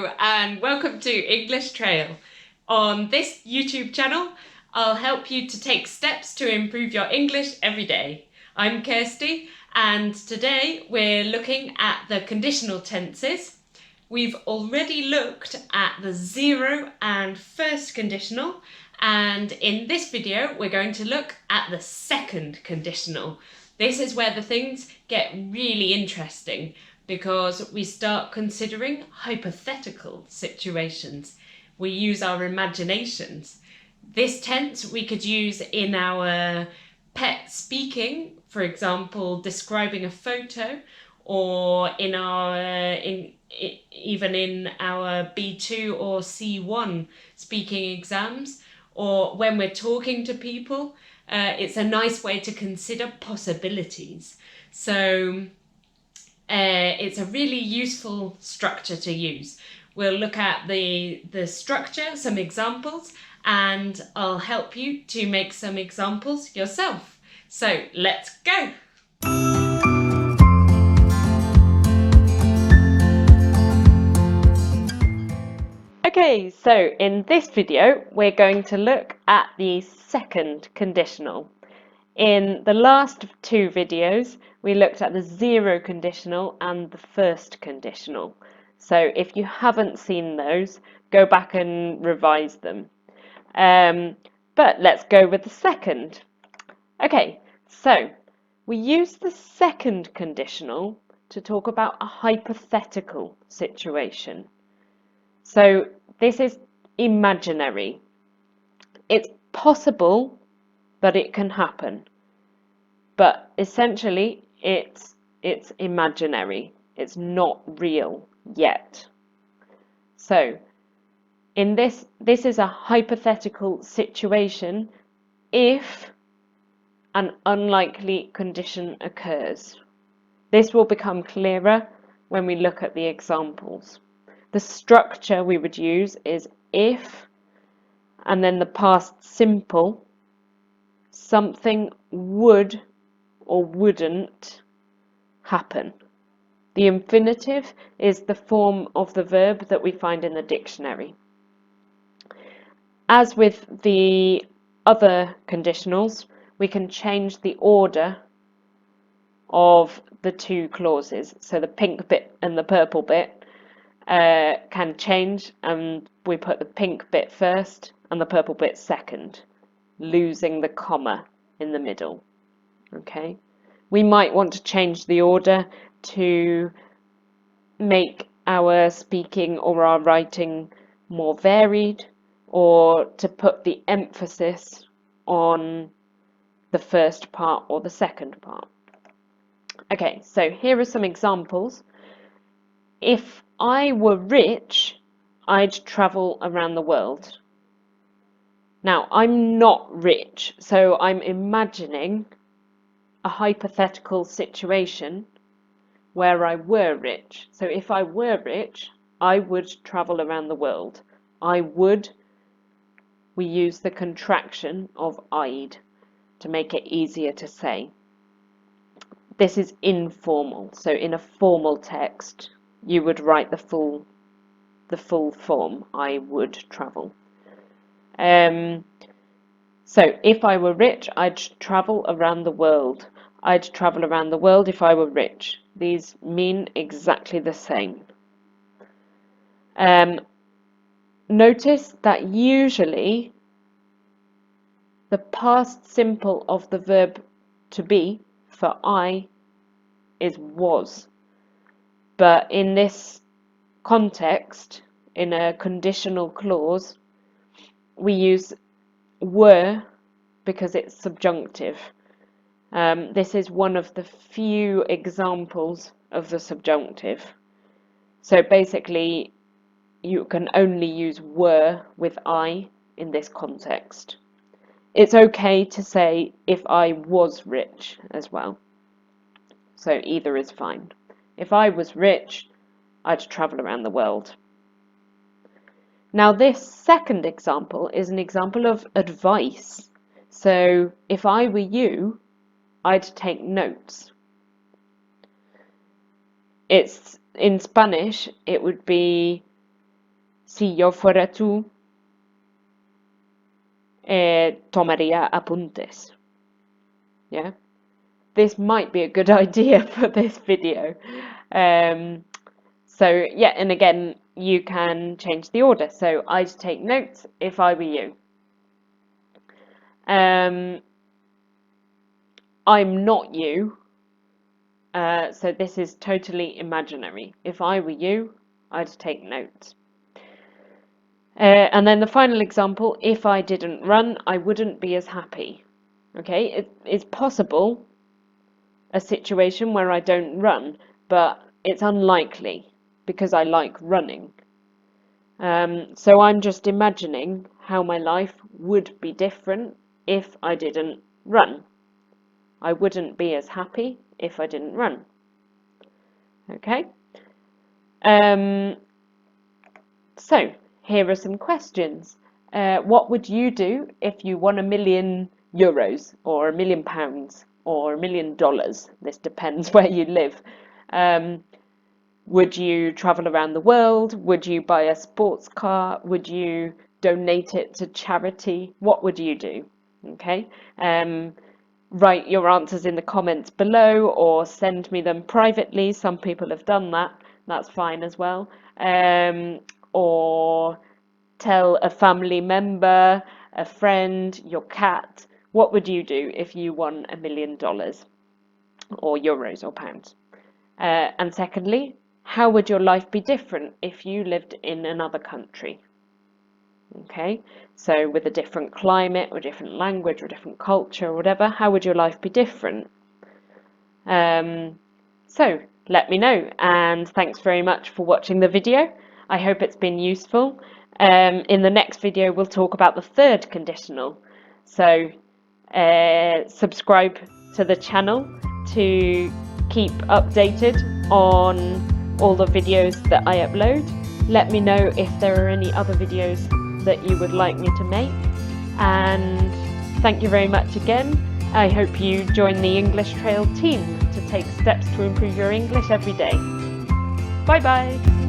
Hello and welcome to English Trail. On this YouTube channel, I'll help you to take steps to improve your English every day. I'm Kirsty and today we're looking at the conditional tenses. We've already looked at the zero and first conditional, and in this video we're going to look at the second conditional. This is where the things get really interesting, because we start considering hypothetical situations. We use our imaginations. This tense we could use in our pet speaking, for example, describing a photo, or in our even in our B2 or C1 speaking exams, or when we're talking to people. It's a nice way to consider possibilities. So it's a really useful structure to use. We'll look at the structure, some examples, and I'll help you to make some examples yourself. So let's go! Okay, so in this video we're going to look at the second conditional. In the last two videos, we looked at the zero conditional and the first conditional. So if you haven't seen those, go back and revise them. But let's go with the second. Okay, so we use the second conditional to talk about a hypothetical situation. So this is imaginary. It's possible, but it can happen. But essentially, it's imaginary. It's not real yet. So, in this is a hypothetical situation if an unlikely condition occurs. This will become clearer when we look at the examples. The structure we would use is if, and then the past simple, something would or wouldn't happen. The infinitive is the form of the verb that we find in the dictionary. As with the other conditionals, we can change the order of the two clauses. So the pink bit and the purple bit can change, and we put the pink bit first and the purple bit second, losing the comma in the middle. Okay, we might want to change the order to make our speaking or our writing more varied, or to put the emphasis on the first part or the second part. Okay, so here are some examples. If I were rich, I'd travel around the world. Now, I'm not rich, so I'm imagining a hypothetical situation where I were rich. So if I were rich, I would travel around the world. I would, we use the contraction of I'd to make it easier to say. This is informal, so in a formal text you would write the full form, I would travel. So if I were rich, I'd travel around the world. I'd travel around the world if I were rich. These mean exactly the same. Notice that usually the past simple of the verb to be for I is was. But in this context, in a conditional clause, we use were because it's subjunctive. This is one of the few examples of the subjunctive. So basically, you can only use were with I in this context. It's okay to say if I was rich as well. So either is fine. If I was rich, I'd travel around the world. Now this second example is an example of advice. So if I were you, I'd take notes. It's in Spanish, it would be Si yo fuera tú, tomaría apuntes. Yeah, this might be a good idea for this video. So yeah, and again, you can change the order. So I'd take notes if I were you. I'm not you. So this is totally imaginary. If I were you, I'd take notes. And then the final example, if I didn't run, I wouldn't be as happy. Okay, it's possible a situation where I don't run, but it's unlikely because I like running. So I'm just imagining how my life would be different if I didn't run. I wouldn't be as happy if I didn't run. Okay? So here are some questions. What would you do if you won €1 million or £1 million or $1 million? This depends where you live. Would you travel around the world? Would you buy a sports car? Would you donate it to charity? What would you do? Okay. Write your answers in the comments below or send me them privately. Some people have done that. That's fine as well. Or tell a family member, a friend, your cat. What would you do if you won $1 million or euros or pounds? And secondly, how would your life be different if you lived in another country? Okay, so with a different climate or different language or different culture or whatever, how would your life be different? So let me know, and thanks very much for watching the video. I hope it's been useful. In the next video, we'll talk about the third conditional. So subscribe to the channel to keep updated on all the videos that I upload. Let me know if there are any other videos that you would like me to make, and thank you very much again. I hope you join the English Trail team to take steps to improve your English every day. Bye bye!